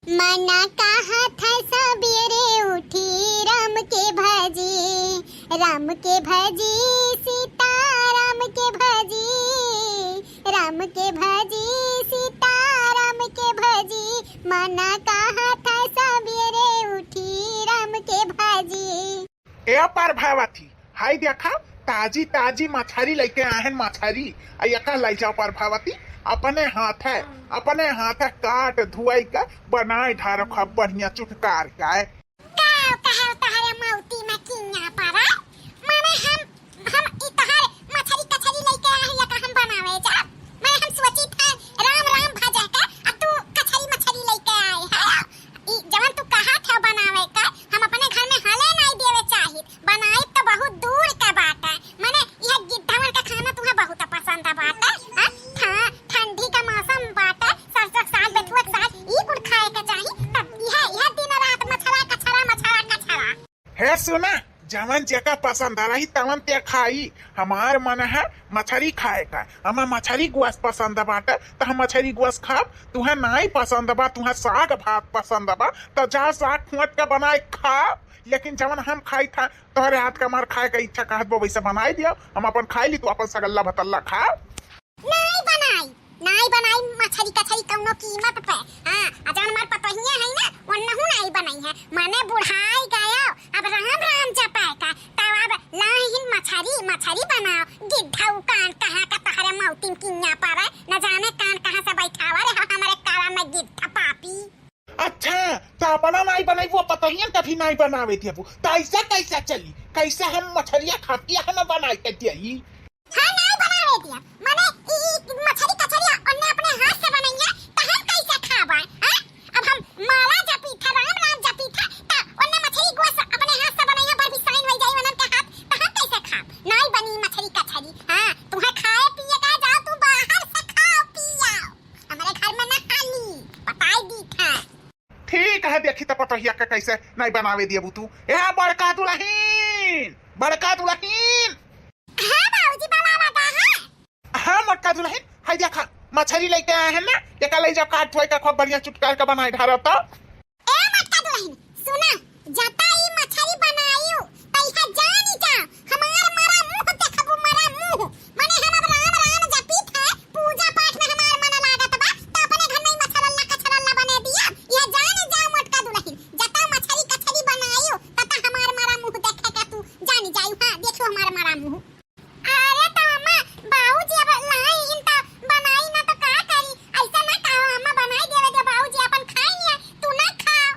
मना कहा था सबेरे उठी राम के भजी सीता राम के भजी सीता राम के भजी मना कहा था सबेरे उठी राम के भजी। ए पर भावती हाय देखा ताजी ताजी मछली लेके आहन मछली अयका लाई जाओ पर भावती अपने हाथ है काट धुआई का बनाए ढारो खब बढ़िया चुटकार का है सुना जवन जगह पसंद आ रही तवन ते खाई हमार मन है मछली खाए का हमें मछली गुआस पसंद बाटे तो हम मछली गुआस खाब तुहे नहीं पसंद बा तुहे साग भात पसंद बा तो जा साग खोट के बनाए खा लेकिन जवन हम खाई था तोहरे हाथ का मार खाए का इच्छा कहत बो वैसे बनाई दियो हम अपन खाई ली तू अपन सगल्ला भतल्ला खा नहीं बनाई मछली कछली कौनो कीमत पे। हां अजान मार पतोहिया है ना वन्नहु नहीं बनाई है माने बुढ़ाई गयो अब राम जपाए का तब अब लाहिन मछली बनाओ गिद्धा कान कहां का तहरे मौतिन किन्या पर न जाने कान कहां से बैठावा रे हमारे काला में गिद्धा पापी। अच्छा तो अपना नहीं बनाई वो पतोहिया कभी नहीं बनावे थे वो तो ऐसा कैसा चली कैसे हम मछलियां खाती हम बनाई के दिया हां नहीं बनावे दिया माने मछली कछली अन्ने अपने हाथ से बनाइया तो हम कैसे खाबा। हां अब हम माला जपी था राम जपी था तो अन्ने मछली गोस अपने हाथ से बनाइया पर भी साइन हो जाई वनन के हाथ तो हम कैसे खाब नहीं बनी मछली कछली। हां तुम्हें खाए पिए का जाओ तू बाहर से खाओ पियो हमारे घर में ना खाली बताई दी था। ठीक है देखी तो पतोहिया का कैसे नहीं बनावे दिए तू ए बड़का दुल्हन हाँ मोटका दुल्हन हाय देखा मछली लेके आए हैं ना ये ले जाओ काट धोई का खूब बढ़िया चुटकार का बनाए ढारो तो ए मोटका दुल्हन सुना जता ई मछली बनाइयो तैहा जानी जा हमार मारा मुंह देखबू मारा मुंह माने हम अब राम जपी थे पूजा पाठ में हमार मन लागत बा तो अपने घर में मछलल्ला कछलल्ला बना दिया ये जानी जा मोटका दुल्हन जता मछली कछली बनाइयो तता हमार मारा मुंह देखे का तू जानी जाई। हां देखो हमार मारा मुंह अरे तामा बाबूजी अब लाई इनता बनाई ना तो का करी ऐसा ना कहो अम्मा बनाई देवे दे बाबूजी अपन खाई नहीं तू ना खाओ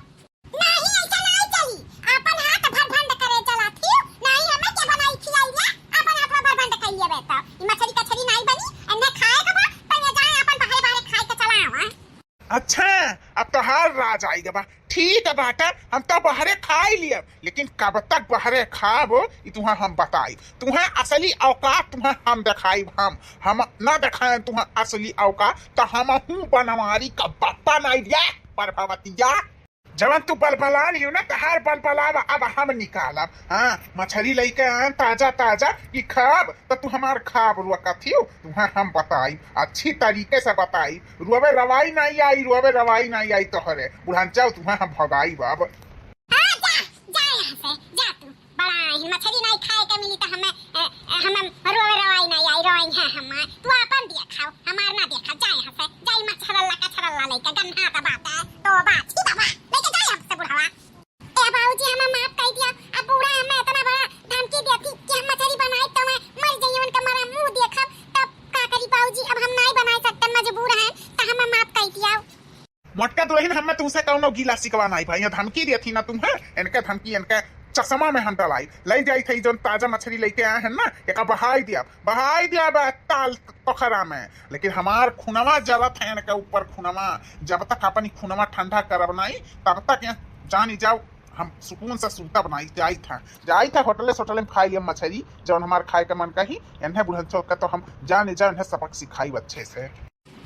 नहीं ऐसा नहीं चली अपन हाथ भर भंड करे चलाती नहीं हमें के बनाई खिलाइया अपन हाथ भर भंड कइले बेटा ई मछली कछली नहीं बनी अन्ने खाए के बा तने जाए अपन बाहर बाहर खाए के चलावा। अच्छा अब तो हर राज आएगा बा ठीक है बाटा हम तो बहरे खाई लिया लेकिन कब तक बहरे खाबो तुम्हें हम बताई तुम्हें असली औकात तुम्हें हम दिखाई हम न दिखाए तुम्हें असली औकात तो हम हूँ बनवारी का बापा नहीं दिया पर भवतिया जवन तू बलबला रही हो ना तो हर बलबलाब अब हम निकालब। हाँ मछली लेके आन ताजा ये खाब तो तू हमार खाब रुआ कथी तुम्हें हम बताई अच्छी तरीके से बताई रुआवे रवाई नहीं आई तोहरे बुढ़ान जाओ तुम्हें हम भगाई बाब जा यहाँ से जा तू बड़ा मछली नहीं खाए के मिली तो हमें रोवे रवाई नहीं आई रोई है हम तू अपन दिया खाओ हमार ना देखा जा यहाँ से जाई मछलल्ला कछलल्ला लेके गन्ना का बात है तो बात ही बाबा लेके जा यहाँ से बुढ़ावा। ए बाबूजी हमें माफ कर दिया अब बूढ़ा हमें इतना बड़ा धमकी देती कि हम मछली बनाए तो मैं मर जाइए उनका हमारा मुंह देखब तब का करी बाबूजी अब हम नहीं बना सकते मजबूर हैं तो हमें माफ कर दिया। मोटका दुल्हन हमें तुमसे कौनो गीला सिकवा नहीं भाई धमकी दी थी ना तुम्हें इनके धमकी इनके चश्मा में हम डलाई ले जाई थी जो ताजा मछली लेके आए हैं ना एक बहाई दिया ताल पोखरा में लेकिन हमार खुनवा जलत है इनके ऊपर खुनवा जब तक अपनी खुनवा ठंडा करब नहीं तब तक जानी जाओ हम सुकून से सूता बनाई जाई था होटल में खाई लिया मछली जब हमारे खाए का मन कही इन्हें बुढ़न चौक का तो हम जाने जाओ इन्हें सबक सिखाई अच्छे से।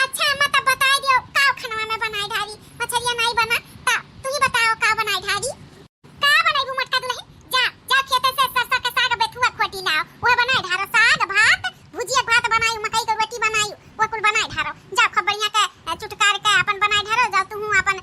अच्छा मत बता दियो का खनवा में बनाई ढारी मछलियां नहीं बना ता तू ही बताओ का बनाई ढारी का बनाई वो मटका दुल्हन जा खेत से सरसा का साग बेथुआ खोटी लाओ वो बनाई ढारो साग भात भुजिया भात बनाई मकई का रोटी बनाई वो कुल बनाई ढारो जा खबरिया का चुटकार का अपन बनाई ढारो जा तू अपन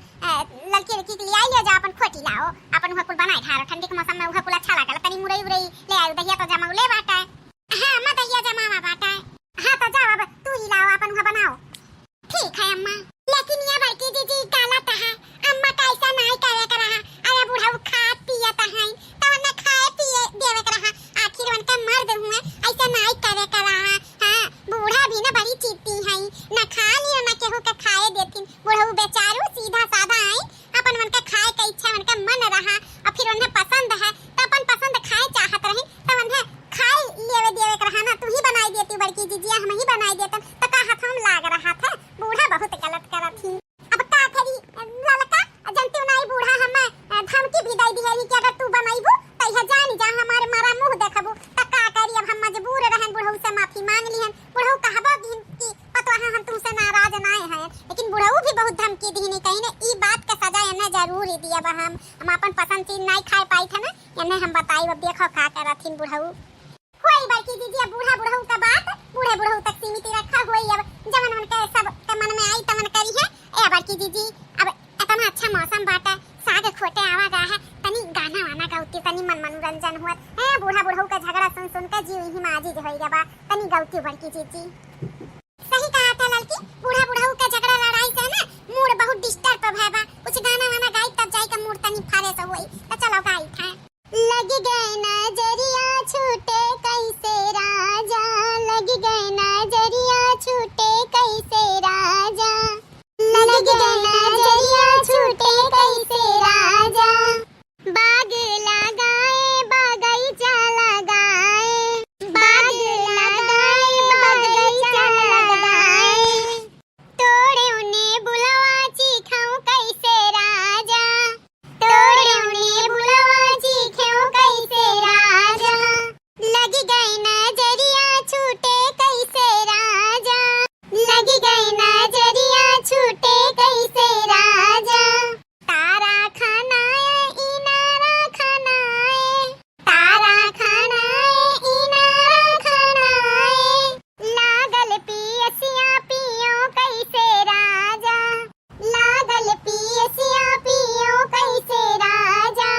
जरूर ही दिया बा। हम अपन पसंद चीज नहीं खा पाई था ना, यानी हम बताई अब देखो खा कर रथिन बुढ़ऊ होई बड़की दीदी। अब बूढ़ा बुढ़ऊ का बात बूढ़े बुढ़ऊ तक सीमित रखा होई। अब जवन मन के सब के मन में आई तमन करी है। ए बड़की दीदी अब इतना अच्छा मौसम बाटा, साग खोटे आवा गा है, तनी गाना वाना गाउती, तनी मनोरंजन हुआ। ए बूढ़ा बुढ़ऊ का झगड़ा सुन सुन के जीव ही माजी होई गा बा, तनी गाउती बड़की दीदी। सही कहा था लड़की, बूढ़ा बुढ़ऊ का झगड़ा लड़ाई से ना मूड बहुत डिस्टर्ब है बा। कुछ गाना वाना गाई तब जाई का मूड तनी फ्रेश होई। तो चलो गाई था। लग गए नजरिया छूटे कैसे राजा, लग गए नजरिया छूटे कैसे राजा, लग गए नजरिया छूटे कैसे राजा। बाग लगाए बगीचा लगाए, बाग लगाए बगीचा लगाए, तोड़े उन्हें बुलवा चीखाऊं कैसे राजा, तोड़े उन्हें बुलवा चीखाऊं कैसे राजा। लग गए नजरिया छूटे कैसे राजा, लग गए नजरिया छूटे कैसे राजा। तारा खानाए इनारा खानाए, तारा खानाए इनारा खानाए, लागल पियसिया पियो कैसे राजा, लागल पियसिया पियो कैसे राजा।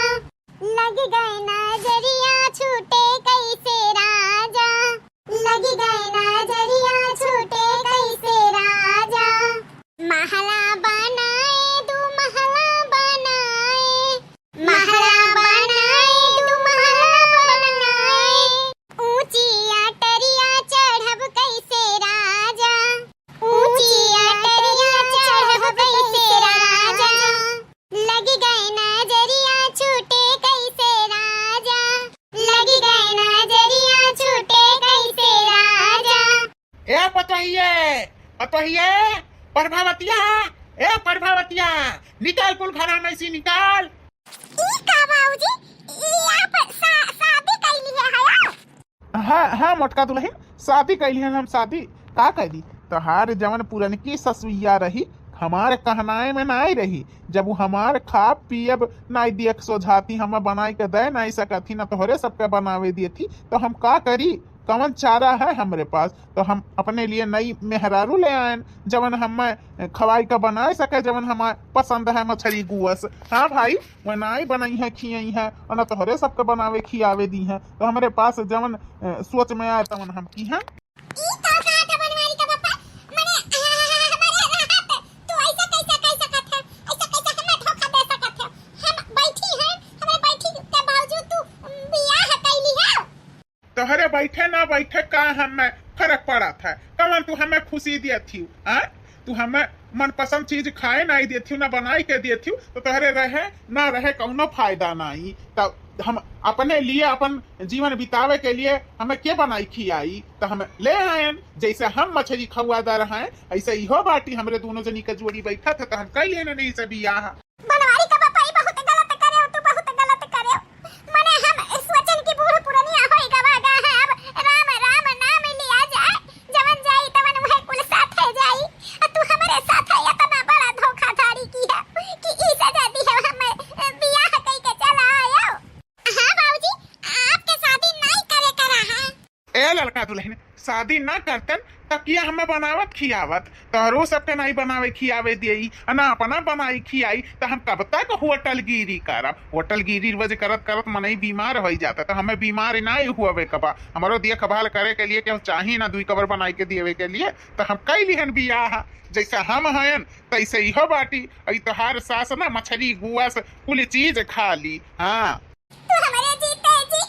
लग गए नजरिया छूटे कैसे राजा, लग गए नजरिया छूटे कैसे राजा। महला बनाए दू महला बनाए, महला बनाए दू महला बनाए, ऊंची अटरिया चढ़ब कैसे राजा, ऊंची अटरिया चढ़ब कैसे राजा। लग गए नजरिया छूटे कैसे राजा, लग गए नजरिया छूटे कैसे राजा। ए पतहिए पतहिए प्रभावतिया, ए प्रभावतिया निकाल कुल घरा में से निकाल। ई का बाबूजी यहाँ पर शादी कैली है हया। हाँ हाँ मोटका दुल्हन, शादी कैली है हम। शादी का कैली तोहार जवन पुरनकी ससुइया रही हमारे कहनाए में नहीं रही। जब वो हमार खा पियब नहीं देख सोझाती, हम बनाई के दे नहीं सकती ना तोहरे सबके बनावे दिए थी, तो हम का करी, कवन चारा है हमरे पास। तो हम अपने लिए नई मेहरारू ले आए जवन हम खवाई का बनाए सके, जवन हमारे पसंद है मछली गुअस। हाँ भाई बनाई बनाई है खियाई है और न तोहरे सबके बनावे खियावे दी है। तो हमारे पास जवन सोच में आए तवन हम की है। ई का कहा था बनवारी का पापा, मने हमारे राहत तू ऐसा कैसा कैसा कहत है, ऐसा कैसा हमें धोखा दे सकत है। हम बैठी हैं, हमारे बैठी के बावजूद तू बियाह कैली है। तोहरे बैठे ना बैठे का हमें फर्क पड़ा था, कमन तू हमें खुशी दिया थी। तू हमें मनपसंद चीज खाए नहीं दिए थी, ना बनाई के दिए थी, तो तोहरे रहे ना रहे कौनो फायदा नहीं। तब हम अपने लिए अपन जीवन बितावे के लिए हमें के बनाई खियाई, तो हम ले आए। जैसे हम मछली खवादार हैं ऐसे इहो बाटी हमरे दोनों जनी का जोड़ी बैठा था, तो हम कह लिए नहीं से बियाह। बनवारी का पापा ई बहुत गलत करे हो, तू बहुत गलत करे हो। मने हम सोचन की बूढ़ पुरनिया होई गवागा है। अब राम राम नाम लिया जाए, जवन जाई तवन वह कुल साथे जाई। तू हमारे साथ है इतना बड़ा धोखाधड़ी की है कि ई सजा दी है हमें बियाह कई के चला आयो। हां बाबूजी आपके शादी नहीं करे करा है। ए लड़का दुल्हन शादी ना करतन तो किया हमें बनावत खियावत, तोहरो सबके नहीं बनावे खियावे दियई ना अपना बनाई खियाई, तो हम कब तक होटल गिरी करब। होटल गिरी वजह करत करत मन ही बीमार हो जाता, तो हमें बीमार नहीं हुए कबा। हमारो देख भाल करे के लिए क्यों चाहिए ना दुई कबर बनाई के दिए के लिए, तो हम कैली हन बियाह। जैसे हम हैं तैसे इहो बाटी। आई तोहार सास ना मछली गुआ से कुल चीज खा ली। हाँ तू हमारे जीते जी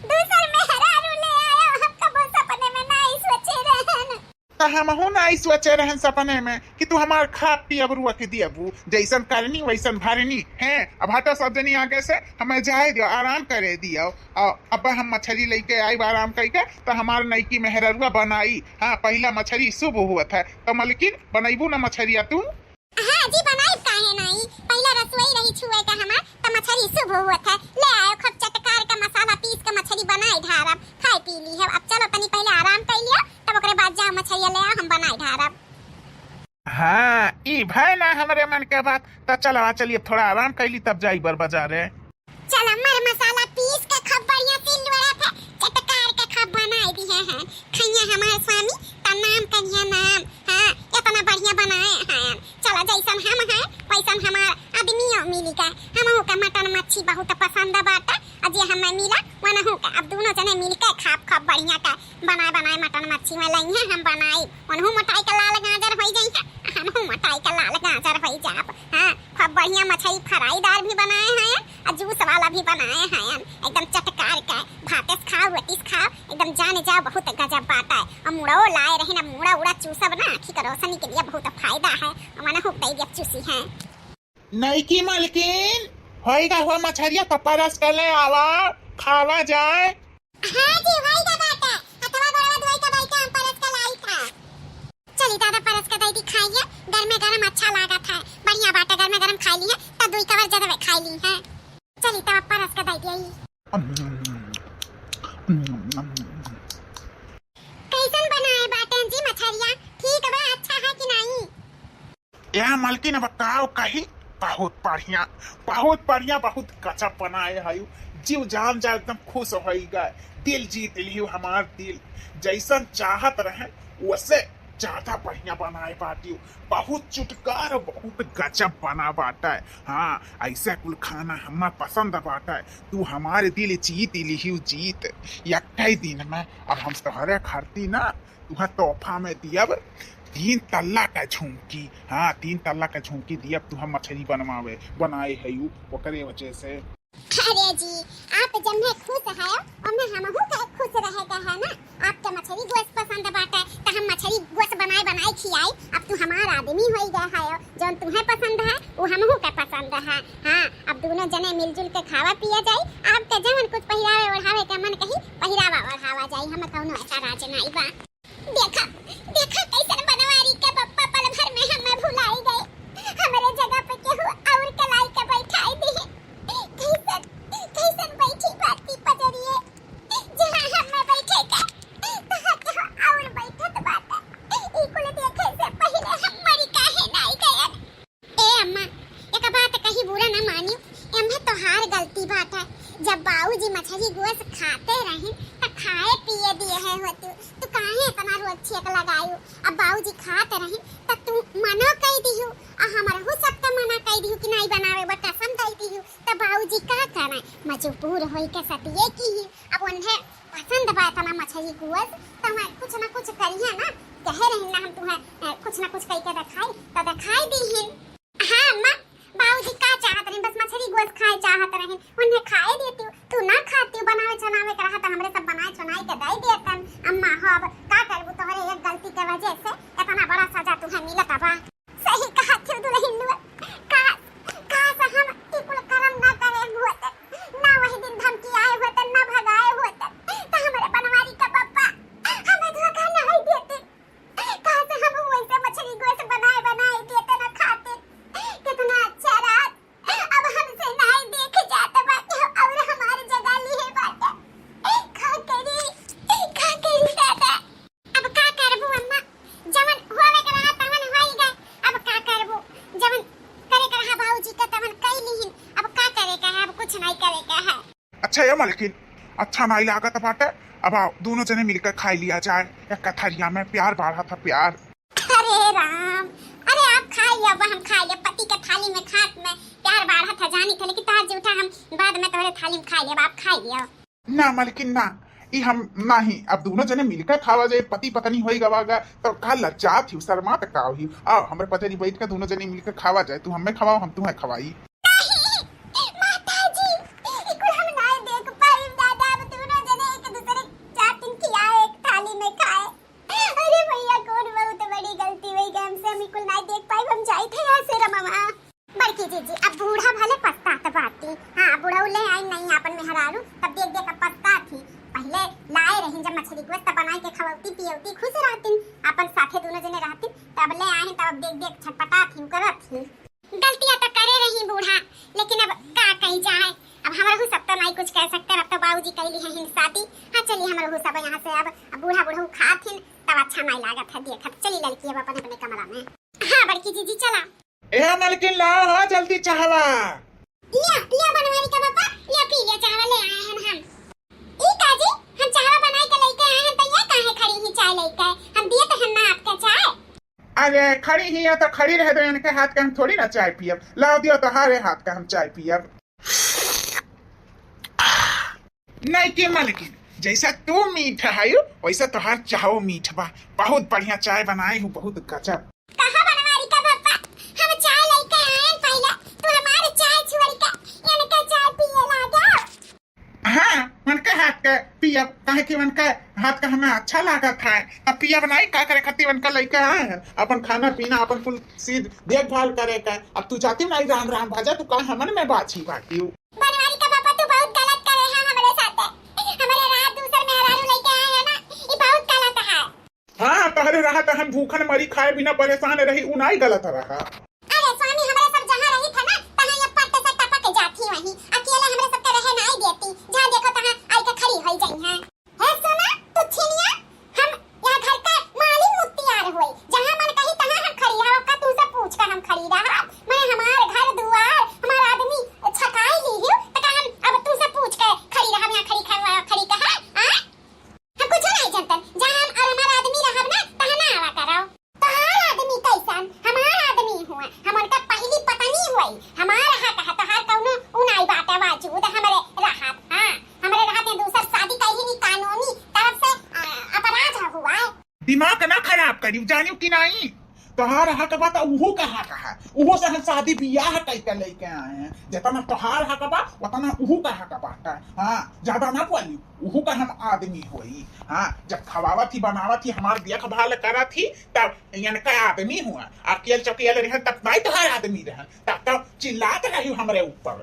दूसर में हरारू ले आया, हम कबो सपने में नहीं सोचे रहन। तो हम हो ना सोचे रहन सपने में कि तू हमार खा पियब रुआ के दियबू, जैसन करनी वैसन भरनी है। अब हटा सब जनी आगे से हमें जाए दियो, आराम करे दियो। और अब हम मछली लेके आई आराम करके, तो हमार नईकी मेहरुआ बनाई। हाँ पहला मछली शुभ हुआ था, तो मलकिन बनैबू ना मछलिया तू। हाँ जी बनाई काहे नहीं, पहला रसोई रही छुए का हमार, तो मछली शुभ हुआ था। ले आयो खप चटकार का मसाला पीस के मछली बनाई ढारब, खाई पी ली है। अब चलो तनी पहले आराम कर लियो, तब ओकरे बाद जाओ मछली ले आ हम बनाई ढारब। हाँ ई भाई ना हमारे मन के बात, तो चला चलिए थोड़ा आराम कर ली तब जाई बर बाजार है। चला मर मसाला पीस के खूब बढ़िया तिल लोड़ा था चटकार के खूब बनाए दिए हैं खैया हमारे स्वामी ता नाम करिया नाम। हां इतना बढ़िया बनाए हैं। चला जैसन हम हैं वैसन हमार आदमियों मिली का हमहू का मटन मच्छी बहुत पसंद बाटा अजी हमें मिला वनहू का अब दोनों जने मिल के खूब बढ़िया का बनाए बनाए मटन मच्छी में लई हम बनाई वनहू मटाई का लाल गाजर होई जाई है हमहू मटाई का लाल गाजर होई जाप। हां खूब बढ़िया मछली फ्राईदार भी बनाए हैं और जूस वाला भी बनाए हैं एकदम चटकार का भातेस खाओ रोटीस खाओ एकदम जाने जाओ बहुत गजब बात है। और मुड़ो लाए रहे ना मुड़ा उड़ा चूसब ना आँखी का रोशनी के लिए बहुत फायदा है मैंने खूब दई दिया चूसी है। नहीं की मालकिन होएगा हुआ मछलिया तो परस कर ले आवा खावा जाए। हां जी होएगा बात है अथवा बड़वा दुई का बाइक हम परस का लाई था। चली दादा परस का दई दी खाइए गरम गरम अच्छा लगा था बढ़िया बात है गरम गरम खाई ली है तो दुई कवर ज्यादा खाई ली है। चली तब परस का दई दिया कैसन बनाए बाटन जी मछलिया ठीक बा अच्छा है कि नहीं। या मालकिन अब काओ कही बहुत बढ़िया बहुत गजब बनाए है जीव जान जा एकदम खुश होइगा दिल जीत लियो हमार दिल जैसन चाहत रहे वैसे ज्यादा बढ़िया बनाए बाटी बहुत चुटकार बहुत गजब बना बाटा है। हाँ ऐसा कुल खाना हमें पसंद बाटा है तू हमारे दिल जीत लियो जीत या कई दिन में अब हम तोहरे खरती ना तुम्हें तोहफा में दियब 3 तल्ला का झुमकी। हाँ 3 तल्ला का झुमकी दिया तू हम मछली बनाए है यू ओकरे वजह से। अरे जी आप जब मैं खुश है और मैं हमहू का खुश रहेगा है ना आपके मछली गोश्त पसंद बाटा है तो हम मछली गोश्त बनाए खियाई अब तू हमारा आदमी हो गया है जो तुम्हें पसंद है वो हमहू का पसंद है। हाँ अब दोनों जने मिलजुल के खावा पिया जाए आपके जवन कुछ पहिरावे ओढ़ावे का मन कही पहिरावा ओढ़ावा जाए हम कौनो ऐसा राज नहीं बा। देखा कैसन बनवारी के पप्पा पल भर में हमें भुलाई गए हमारे जगह पे केहू और कलाई के बैठाई दी कैसन बैठी बाती पजरिए जहां हमें बैठे का तो और बैठत बात ई कुल देखे से पहले हमारी काहे नहीं गए। ए अम्मा एक बात कही बुरा ना मानियो एमे तो हार गलती बात है जब बाबूजी मछली गोश्त खाते रहे तो खाए पिए दिए है होती तो काहे इतना रोज छेक लगायो अब बाबूजी खाते रहे तो तू मना कह दियो आ हमरा हो सकता मना कह दियो कि नहीं बनावे बट कसम दई दियो तो बाबूजी का करे मजबूर होई के सतिए की अब उन्हें पसंद बात ना मछली गोश्त तो मैं कुछ ना कुछ करिए ना कहे रहे ना हम तुम्हें कुछ ना कुछ कह के दिखाई तो दिखाई दीहिन। हां अम्मा बाबूजी का चाहत रहे बस मछली गोश्त खाए चाहत रहे उन्हें खाए देती तू ना खाती बनावे चनावे के रहा तो हमरे सब बनाए चनाई के दे देतन अम्मा हो अब का करबू तोहरे एक गलती के वजह से इतना बड़ा सजा तुम्हें मिलत बा। सही कहा थी दुल्हन का हम टिकुल करम ना करे होत ना वही दिन धमकी आए होत ना भगाए होत तो हमरे बनवारी का पप्पा हमें धोखा नहीं देते कहां से हम वैसे मछली गोश्त बनाए देते ना खाते कितना अच्छा रात अब हमसे नहीं देख जाता बात और हमारी जगह ली है बात खा करी दादा अब का करबू अम्मा जवन होवे के रहा तवन होई गए अब का करबू जवन करे के रहा बाबूजी का तवन कई लीहिन अब का करे का है अब कुछ नहीं करे का है। अच्छा ये मालकिन अच्छा नहीं लागत बाटे अब आओ दोनों जने मिलकर खा लिया जाए एक कथरिया में प्यार बढ़ा था प्यार। अरे राम अरे आप खाइए अब हम खाइए पति के थाली में खात में प्यार बढ़ा था जानी था लेकिन तार जूठा हम बाद में तोहरे थाली में खा लिया आप खाइए ना मालकिन ना ई हम नहीं अब दोनों जने मिलकर खावा जाए पति पत्नी होई गवागा तो का लज्जा थी शर्मा तक का ही आओ हमरे पति बैठ के दोनों जने मिलकर खावा जाए तू हमें खवाओ हम तुम्हें खवाई। माताजी इकुल हम नहीं देख पाई दादा अब दोनों जने एक दूसरे चाटिन खिलाए एक थाली में खाए अरे भैया कौन बहुत बड़ी गलती हुई कि हमसे हम इकुल नहीं देख पाई हम जाई थे यहाँ से रमामा बड़की जीजी अब बूढ़ा भले पछताता बाती। हाँ बूढ़ा उले आई नहीं अपन में हरारू तब देख देख पछता थी पहले लाए रही जब मछली गोश्त बनाई के खवौती पियौती खुश रहतीन अपन साथे दोनों जने रहतीन तब ले आए तब देख देख छटपटा थी करत थी गलतियां तो करे रही बूढ़ा लेकिन अब का कही जाए अब हमारा हो सब तो नहीं कुछ कह सकते अब तो बाबूजी कहली है हिंसाती। हाँ चलिए हमारा हो सब यहाँ से अब बूढ़ा बूढ़ा खाथिन तब अच्छा नहीं लागत है देखत चली लड़की अब अपने अपने कमरा में। हाँ बड़की जीजी चला ए मालकिन लाओ हो जल्दी चाहवा। लिया लिया बनवारी का पापा, लिया पी लिया चाय ले आए हैं हम। ई काजी हम चाय बनाई के लेके आए हैं, तो ये काहे खड़ी ही चाय लेके हम दिए तो हम ना आपका चाय। अरे खड़ी ही है तो खड़ी रह दो, इनके हाथ का हम थोड़ी ना चाय पियब। लाओ दियो तो हारे हाथ का हम चाय पियब। नहीं के मालकिन, जैसा तू मीठ है वैसा तोहार चाहो मीठ बा। बहुत बढ़िया चाय बनाई हूँ, बहुत गजब। कहाँ बनवारी का पापा, हम चाय लेके आए हैं पहले, तो हमारे चाय छोड़ के इनके चाय पिए लगा। हाँ उनके हाथ का पियब, कहे कि उनका हाथ का हमें अच्छा लागत है। अब पियब नहीं का करे खातिर उनका लेके आए हैं। अपन खाना पीना अपन कुल सीध देखभाल करे का। अब तू चाहती नहीं राम राम भाजा, तू कहा हमन में बाछी बाकी हूँ। बनवारी का पापा तू बहुत गलत करे हैं हमारे साथ। हमारे रात दूसर मेहरारू लेके आए हैं ना, ये बहुत गलत है। हाँ तहरे रहा तो हम भूखन मरी खाए बिना परेशान रही, उ नहीं गलत रहा। अरे स्वामी हमारे सब जहाँ रही था ना, तहाँ ये पट्टे से टपक जाती वहीं, अकेले हमारे सबके रहे नहीं देती। जहाँ देखो तहाँ आई के खड़ी हो जाई हैं। है सुना तू छिनिया, हम यहाँ घर का माली मुत्तियार हुई, जहाँ मन कही तहाँ हम खड़ी रहो का, तू से पूछ कर हम खड़ी रहा। मैं हमारे घर दुआर हमारा आदमी छकाई ली हूँ, तो का हम अब तू से पूछ कर खड़ी रहा, यहाँ खड़ी कहा हम कुछ नहीं जानते। जहाँ हम और हमारा आदमी रहब ना, तहाँ ना आवा करो। तोहार आदमी कैसन, हमारा आदमी हुआ, हम उनका पहली पत्नी हुई। हमारा हक है, तोहार कौनो उनाई बात है बाजूद हमारे रहत। हाँ हमारे रहत में दूसर शादी कहीं नहीं, कानूनी तरफ से अपराध हुआ है। दिमाग ना खराब करी, जानियो कि नहीं। तोहार हक बा तो उहो का हक है, उहो से हम शादी बियाह करके लेके आए हैं। जितना तोहार हक बा उतना उहो का हक बाटा। हाँ ज्यादा ना बोली, उहो का हम आदमी होई। हाँ जब खवावत थी बनावत थी हमार देखभाल करा थी, तब इनका आदमी हुआ। अकेल चकेल रहन तब नहीं तोहार आदमी रहन, तब तो चिल्लात रही हमरे ऊपर।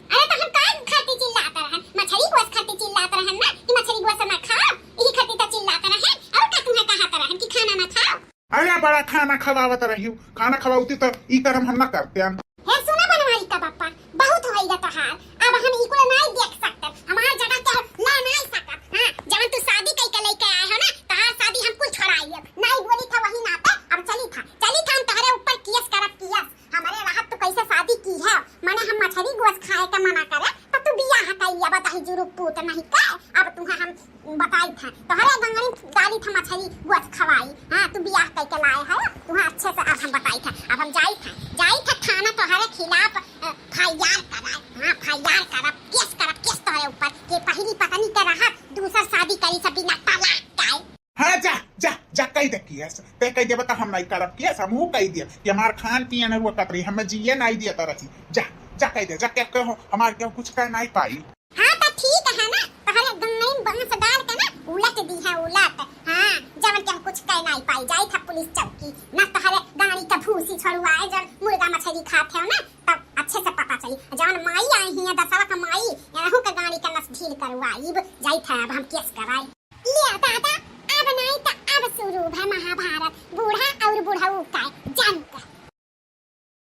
अरे तो हम कान खाती चिल्लाता रहन, मछली गोश्त खाती चिल्लाता रहन ना कि मछली गोश्त मत खाओ, यही खाती तो चिल्लाता रहन। और का तुम्हें कहा रहन कि खाना मत खाओ। अरे बड़ा खाना खवावत रही हूँ, खाना खवाउती तो ई करम हम ना करते हैं। हे सुना बनवारी का पापा, बहुत होइगा तोहार, अब हम इकुल नहीं देख सकते। हमार जगह के ला नहीं सकत। हां जब तू शादी कई के लेके आए हो ना, तोहार शादी हम कुल छोड़ाई। नहीं बोली था वही ना पे, अब चली था हम तोहरे ऊपर केस करब केस। हमारे राहत तो कैसे शादी की है, माने हम मछली गोश्त खाए का मना करे तो तू बियाह कइया बताही जुरुक पूत नहीं का। अब तुम्हें हम बताई था तोहरे गंगनी गाली था मछली गोश्त खवाई। हां तू बियाह कई के लाए है, तुम्हें अच्छे से अब हम बताई था। अब हम जाई था खाना तोहरे खिलाफ फायर कराए। हां फायर करब केस तोहरे ऊपर के पहली पत्नी के रहा दूसर शादी करी सब बिना तलाक के। हाँ जा जा जा कह दे कियस, ते कह देबा तो हम नहीं करब कियस। हमहू कह दिया कि हमार खान पियन हुआ कतरी हमें जिए नहीं दिया तो रही। जा जा कह दे, जा क्या कहो हमार क्या कुछ कह नहीं पाई। हाँ तो ठीक है ना, तोहरे गंगनी बांस डाल के ना उलट दी है उलट। हाँ जब के हम कुछ कह नहीं पाई, जाई था पुलिस चौकी ना, तोहरे गाड़ी का भूसी छोड़वाए जब मुर्गा मछली खाते हो ना, तब अच्छे से पता चली। जब माई आई है दसवा का माई यहू का गाड़ी का नस ढील करवाई, जाई था अब हम केस कराई। लिया दादा अब नहीं तो अब शुरू है महाभारत, बूढ़ा और बूढ़ऊ का।